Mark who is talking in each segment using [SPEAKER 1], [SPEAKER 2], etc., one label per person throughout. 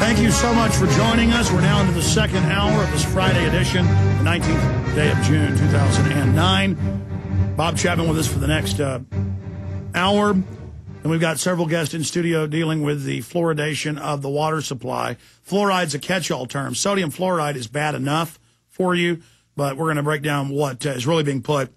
[SPEAKER 1] Thank you so much for joining us. We're now into the second hour of this Friday edition, the 19th day of June, 2009. Bob Chapman with us for the next hour. And we've got several guests in studio dealing with the fluoridation of the water supply. Fluoride's a catch-all term. Sodium fluoride is bad enough for you, but we're going to break down what is really being put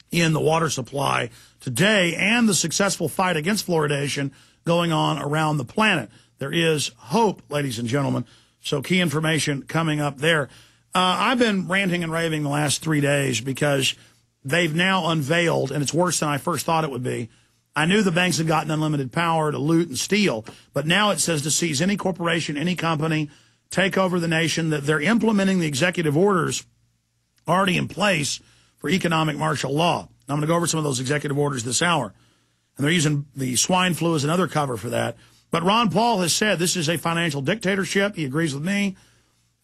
[SPEAKER 1] in the water supply today and the successful fight against fluoridation going on around the planet. There is hope, ladies and gentlemen. So key information coming up there. I've been ranting and raving the last 3 days because they've now unveiled, and it's worse than I first thought it would be. I knew the banks had gotten unlimited power to loot and steal, but now it says to seize any corporation, any company, take over the nation, that they're implementing the executive orders already in place for economic martial law. I'm going to go over some of those executive orders this hour. And they're using the swine flu as another cover for that. But Ron Paul has said this is a financial dictatorship. He agrees with me.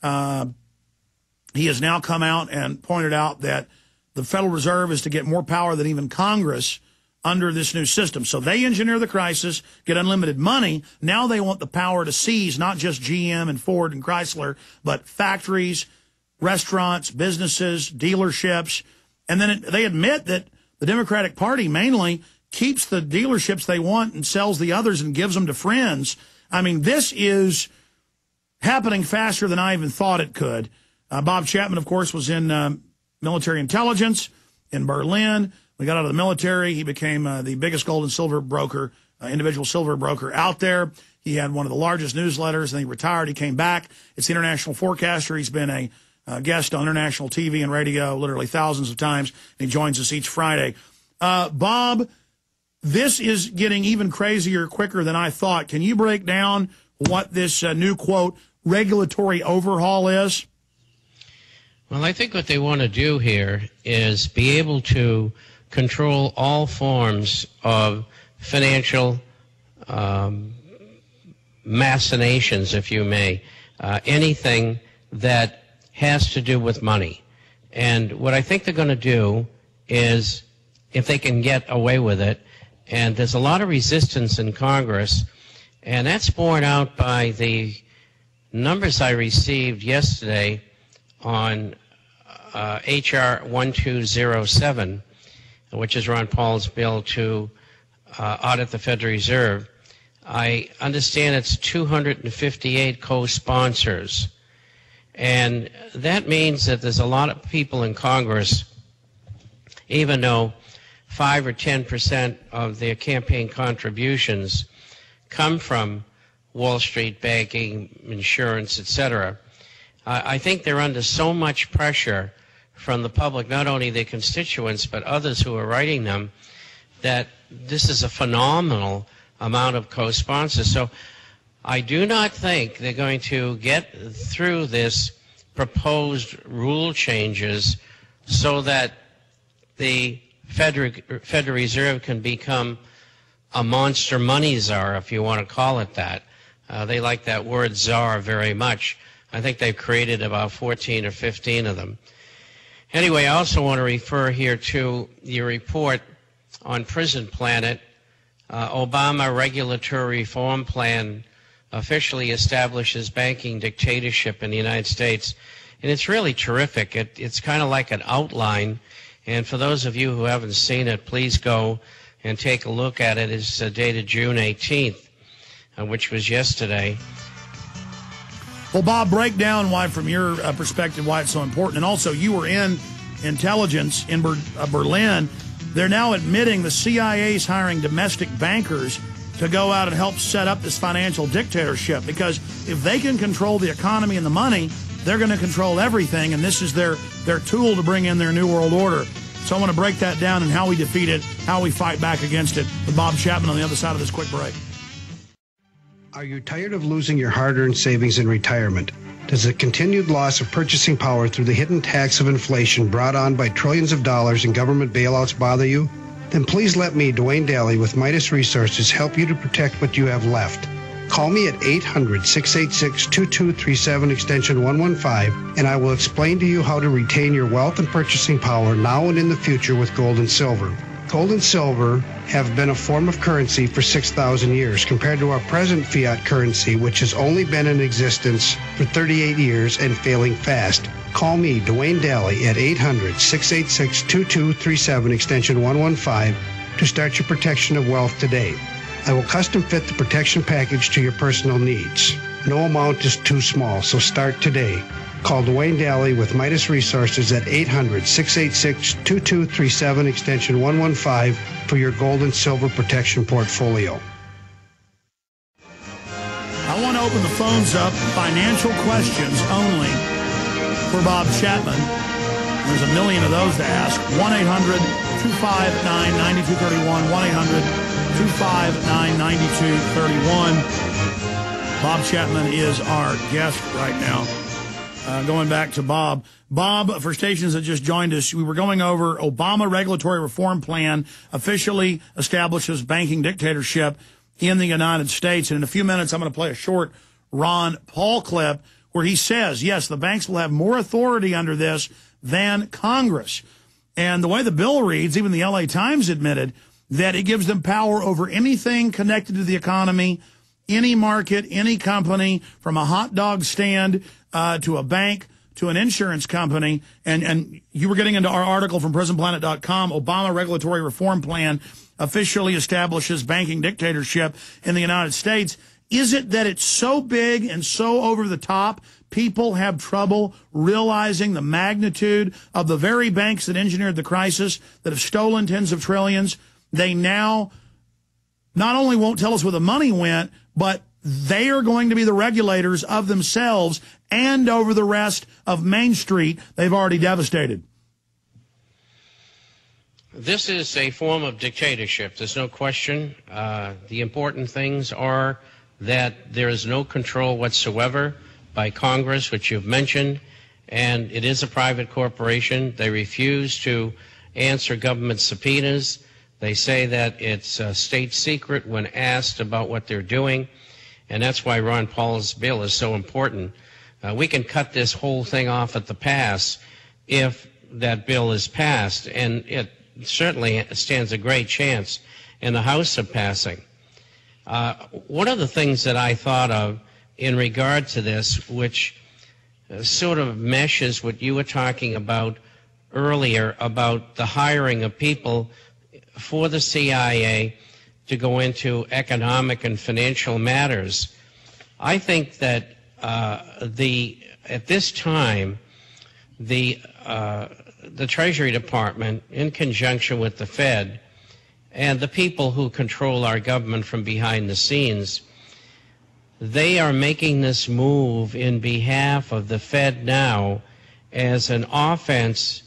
[SPEAKER 1] He has now come out and pointed out that the Federal Reserve is to get more power than even Congress under this new system. So they engineer the crisis, get unlimited money. Now they want the power to seize not just GM and Ford and Chrysler, but factories, restaurants, businesses, dealerships. And then they admit that the Democratic Party mainly keeps the dealerships they want and sells the others and gives them to friends. I mean, this is happening faster than I even thought it could. Bob Chapman, of course, was in military intelligence in Berlin. We got out of the military. He became the biggest gold and silver broker, individual silver broker out there. He had one of the largest newsletters, and he retired. He came back. It's the international forecaster. He's been a guest on international TV and radio literally thousands of times. And he joins us each Friday. Bob, this is getting even crazier quicker than I thought. Can you break down what this new, quote, regulatory overhaul is?
[SPEAKER 2] Well, I think what they want to do here is be able to control all forms of financial machinations, if you may, anything that has to do with money. And what I think they're going to do is, if they can get away with it, and there's a lot of resistance in Congress, and that's borne out by the numbers I received yesterday on H.R. 1207, which is Ron Paul's bill to audit the Federal Reserve. I understand it's 258 co-sponsors. And that means that there's a lot of people in Congress, even though 5 or 10% of their campaign contributions come from Wall Street, banking, insurance, etc. I think they're under so much pressure from the public, not only their constituents, but others who are writing them, that this is a phenomenal amount of co-sponsors. So I do not think they're going to get through this proposed rule changes so that the Federal Reserve can become a monster money czar, if you want to call it that. They like that word czar very much. I think they've created about 14 or 15 of them. Anyway, I also want to refer here to your report on Prison Planet. Obama Regulatory Reform Plan officially establishes banking dictatorship in the United States. And it's really terrific. It's kind of like an outline. And for those of you who haven't seen it, please go and take a look at it. It's dated June 18th, which was yesterday.
[SPEAKER 1] Well, Bob, break down why, from your perspective, why it's so important. And also, you were in intelligence in Berlin. They're now admitting the CIA's hiring domestic bankers to go out and help set up this financial dictatorship. Because if they can control the economy and the money, they're going to control everything. And this is their tool to bring in their new world order. So I want to break that down and how we defeat it, how we fight back against it, with Bob Chapman on the other side of this quick break.
[SPEAKER 3] Are you tired of losing your hard-earned savings in retirement? Does the continued loss of purchasing power through the hidden tax of inflation brought on by trillions of dollars in government bailouts bother you? Then please let me, Dwayne Daly with Midas Resources, help you to protect what you have left. Call me at 800-686-2237 extension 115, and I will explain to you how to retain your wealth and purchasing power now and in the future with gold and silver. Gold and silver have been a form of currency for 6,000 years compared to our present fiat currency, which has only been in existence for 38 years and failing fast. Call me, Dwayne Daly, at 800-686-2237, extension 115, to start your protection of wealth today. I will custom fit the protection package to your personal needs. No amount is too small, so start today. Call Dwayne Daly with Midas Resources at 800-686-2237, extension 115, for your gold and silver protection portfolio.
[SPEAKER 1] I want to open the phones up, financial questions only, for Bob Chapman. There's a million of those to ask. 1-800-259-9231, 1-800-259-9231. Bob Chapman is our guest right now. Going back to Bob. Bob, for stations that just joined us, we were going over Obama regulatory reform plan officially establishes banking dictatorship in the United States. And in a few minutes, I'm going to play a short Ron Paul clip where he says, yes, the banks will have more authority under this than Congress. And the way the bill reads, even the LA Times admitted that it gives them power over anything connected to the economy, any market, any company, from a hot dog stand to a bank to an insurance company. And you were getting into our article from PrisonPlanet.com, Obama regulatory reform plan officially establishes banking dictatorship in the United States. Is it that it's so big and so over the top, people have trouble realizing the magnitude of the very banks that engineered the crisis, that have stolen tens of trillions? They now not only won't tell us where the money went, but they are going to be the regulators of themselves and over the rest of Main Street they've already devastated.
[SPEAKER 2] This is a form of dictatorship. There's no question. The important things are that there is no control whatsoever by Congress, which you've mentioned, and it is a private corporation. They refuse to answer government subpoenas. They say that it's a state secret when asked about what they're doing, and that's why Ron Paul's bill is so important. We can cut this whole thing off at the pass if that bill is passed, and it certainly stands a great chance in the House of passing. One of the things that I thought of in regard to this, which sort of meshes what you were talking about earlier about the hiring of people for the CIA to go into economic and financial matters. I think that at this time, the Treasury Department, in conjunction with the Fed and the people who control our government from behind the scenes, they are making this move in behalf of the Fed now as an offense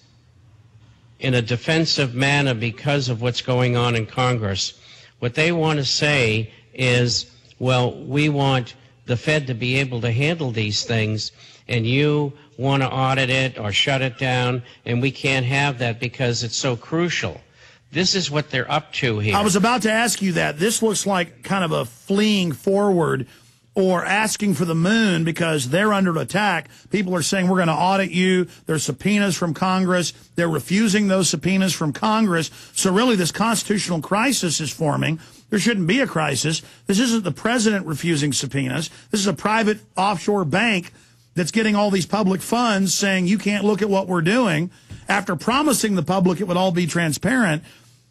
[SPEAKER 2] in a defensive manner because of what's going on in Congress. What they want to say is, well, we want the Fed to be able to handle these things, and you want to audit it or shut it down, and we can't have that because it's so crucial. This is what they're up to here.
[SPEAKER 1] I was about to ask you that. This looks like kind of a fleeing forward or asking for the moon because they're under attack. People are saying, we're going to audit you. There's subpoenas from Congress. They're refusing those subpoenas from Congress. So really this constitutional crisis is forming. There shouldn't be a crisis. This isn't the president refusing subpoenas. This is a private offshore bank that's getting all these public funds saying you can't look at what we're doing. After promising the public it would all be transparent,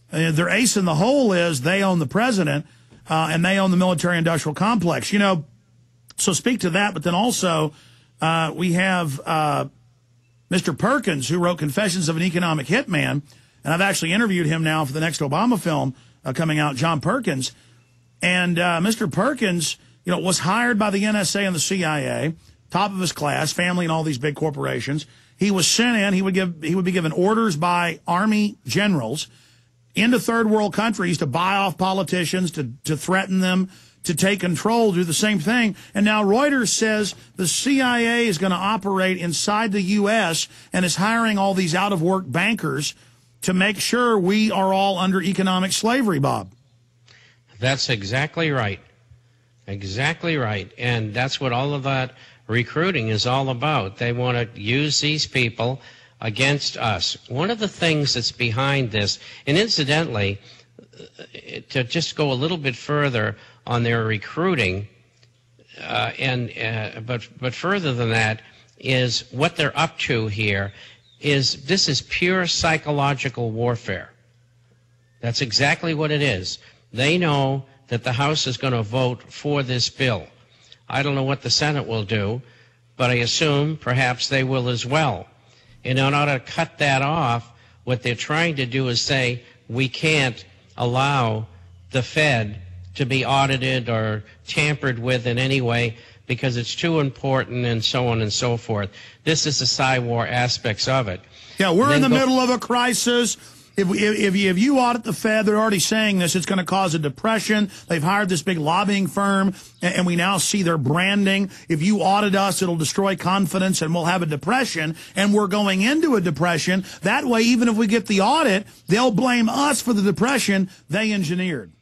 [SPEAKER 1] their ace in the hole is they own the president and they own the military-industrial complex. You know, so speak to that, but then also we have Mr. Perkins, who wrote Confessions of an Economic Hitman, and I've actually interviewed him now for the next Obama film coming out, John Perkins. And Mr. Perkins, you know, was hired by the NSA and the CIA, top of his class, family and all these big corporations. He was sent in. He would be given orders by Army generals into third world countries to buy off politicians, to threaten them, to take control, do the same thing. And now Reuters says the CIA is going to operate inside the U.S. and is hiring all these out-of-work bankers to make sure we are all under economic slavery, Bob.
[SPEAKER 2] That's exactly right. Exactly right. And that's what all of that recruiting is all about. They want to use these people against us. One of the things that's behind this, and incidentally, to just go a little bit further on their recruiting, but further than that is what they're up to here this is pure psychological warfare. That's exactly what it is. They know that the House is going to vote for this bill. I don't know what the Senate will do, but I assume perhaps they will as well. And in order to cut that off, what they're trying to do is say, we can't allow the Fed to be audited or tampered with in any way because it's too important and so on and so forth. This is the Psy-war aspects of it.
[SPEAKER 1] Yeah, we're in the middle of a crisis. If you audit the Fed, they're already saying this, it's going to cause a depression. They've hired this big lobbying firm, and we now see their branding. If you audit us, it'll destroy confidence, and we'll have a depression, and we're going into a depression. That way, even if we get the audit, they'll blame us for the depression they engineered.